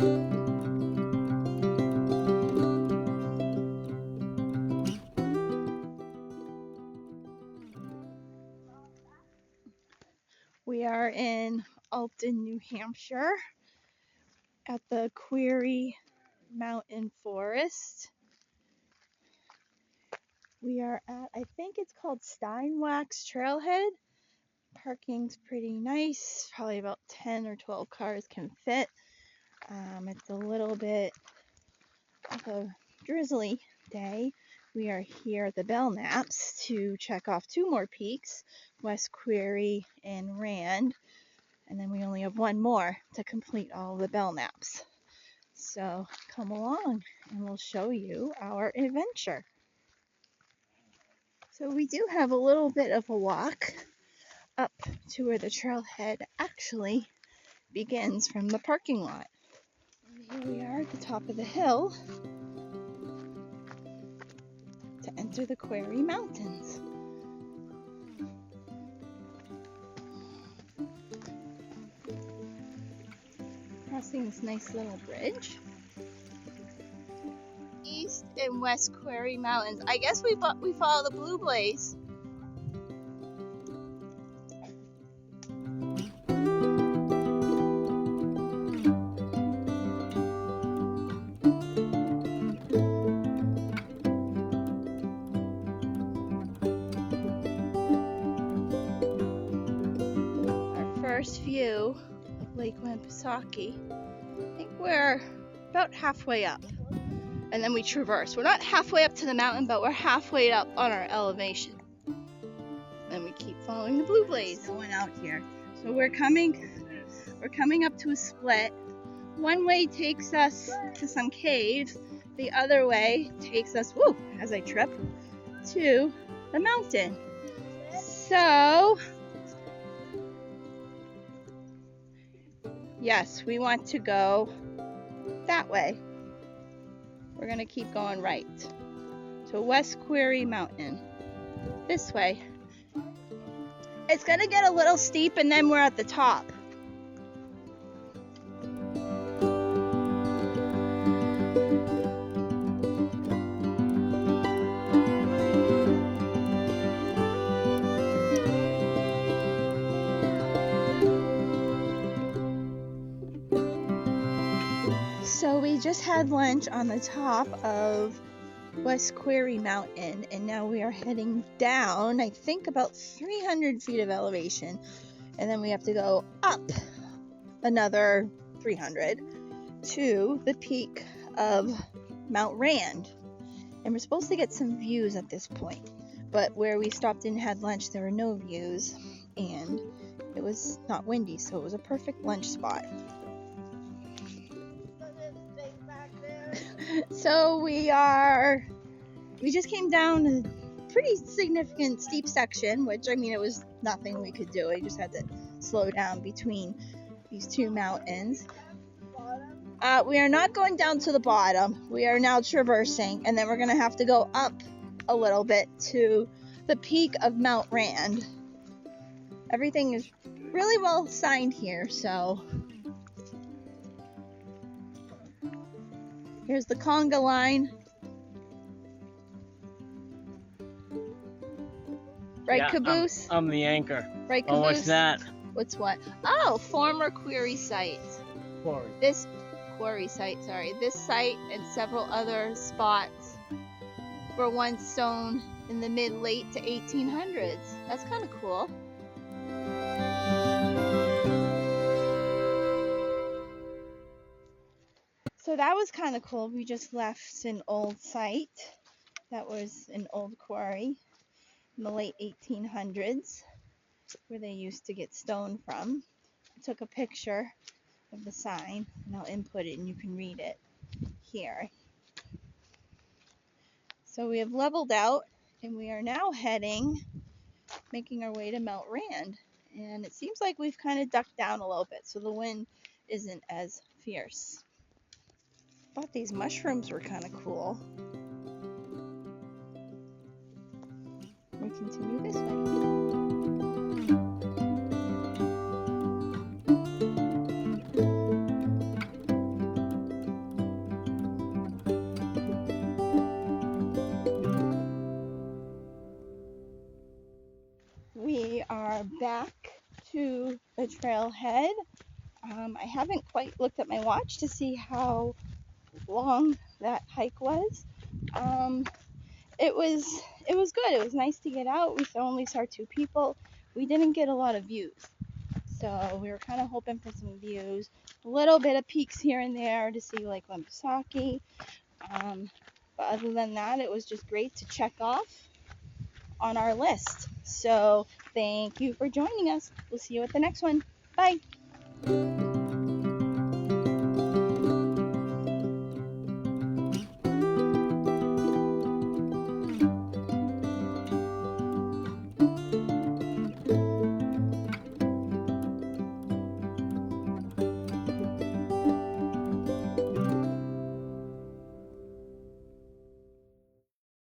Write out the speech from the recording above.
We are in Alton, New Hampshire at the Quarry Mountain Forest. We are at, I think it's called Steinwax Trailhead. Parking's pretty nice. Probably about 10 or 12 cars can fit. It's a little bit of a drizzly day. We are here at the Belknaps to check off 2 more peaks, West Quarry and Rand. And then we only have 1 more to complete all the Belknaps. So come along and we'll show you our adventure. So we do have a little bit of a walk up to where the trailhead actually begins from the parking lot. And here we are at the top of the hill to enter the Quarry Mountains. Crossing this nice little bridge. East and West Quarry Mountains. I guess we follow the Blue Blaze. Our first view of Lake Winnipesaukee. I think we're about halfway up. And then we traverse. We're not halfway up to the mountain, but we're halfway up on our elevation. And we keep following the Blue Blaze going out here. So we're coming up to a split. One way takes us to some caves. The other way takes us, whoo, as I trip, to the mountain. So, yes, we want to go that way. We're going to keep going right to West Quarry Mountain. This way. It's going to get a little steep and then we're at the top. So we just had lunch on the top of West Quarry Mountain, and now we are heading down, I think about 300 feet of elevation, and then we have to go up another 300 to the peak of Mount Rand. And we're supposed to get some views at this point, but where we stopped and had lunch, there were no views, and it was not windy, so it was a perfect lunch spot. So we just came down a pretty significant steep section, which, I mean, it was nothing we could do. I just had to slow down between these 2 mountains. We are not going down to the bottom. We are now traversing, and then we're going to have to go up a little bit to the peak of Mount Rand. Everything is really well signed here, so here's the conga line. Right, yeah, Caboose? I'm the anchor. Right, Caboose? Oh, what's that? What's what? Oh, former quarry site. Quarry. This site and several other spots were once sown in the mid-late to 1800s. That's kind of cool. So that was kind of cool. We just left an old site that was an old quarry in the late 1800s where they used to get stone from. I took a picture of the sign and I'll input it and you can read it here. So we have leveled out and we are now making our way to Mount Rand. And it seems like we've kind of ducked down a little bit so the wind isn't as fierce. Thought these mushrooms were kind of cool. We continue this way. back to the trailhead. I haven't quite looked at my watch to see how long that hike was. It was good. It was nice to get out. We only saw 2 people. We didn't get a lot of views, so we were kind of hoping for some views. A little bit of peaks here and there to see like Lemsaki. But other than that, it was just great to check off on our list. So thank you for joining us. We'll see you at the next one. Bye.